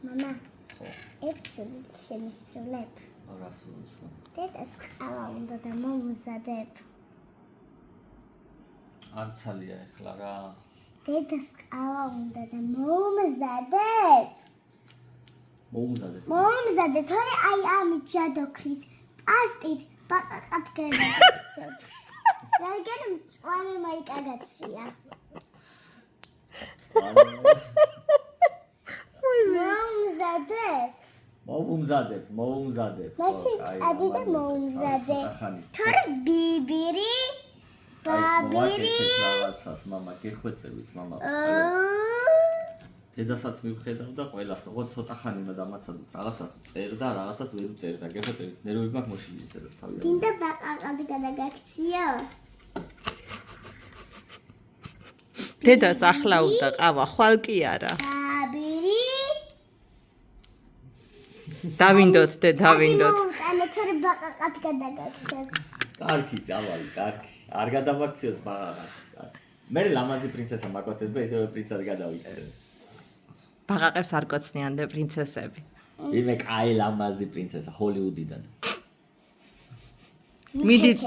მამა. ეს შემისრულებ. არა სულს. დედას ყავა უნდა და მომზადებ. არცალია ეხლა რა. დედას ყავა უნდა და მომზადებ. მომზადე, თორე აი ამით ჯადოქრის პასტით ბაყაყად გადაგაცემ. რადგან მწვანე მაიკაგაცია. მომზადებ. მაშინ წადი და მომზადე. თორე ბიბირი, ბაბირი. რაღაცას მამა გეხვეწებით მამა. დედასაც მივხედავ და ყველას ოღონდ ცოტა ხანი უნდა დამაცადოთ რაღაცას წერდა, რაღაცას ვერ წერდა. გეხვეწებით, ნერვები მაქვს მოშილი ისე თავი. დინდა ბაყაყად გადაგაქცია. დედას ახლა უნდა ყავა, ხვალ კი არა. ბაბირი. დავინდოთ დავინდოთ. ანუ თორე ბაყაყად გადაგაქცევ. კარგი, წავალი, კარგი. არ გადამაქციოთ ბაყაყას. მე ლამაზი პრინცესა მაკოცებს და ისევე პრინცად გადავიქცევ. ბაყაყებს არ კოცნიან და პრინცესები. იმე კაი ლამაზი პრინცესა ჰოლივუდიდან. მიდით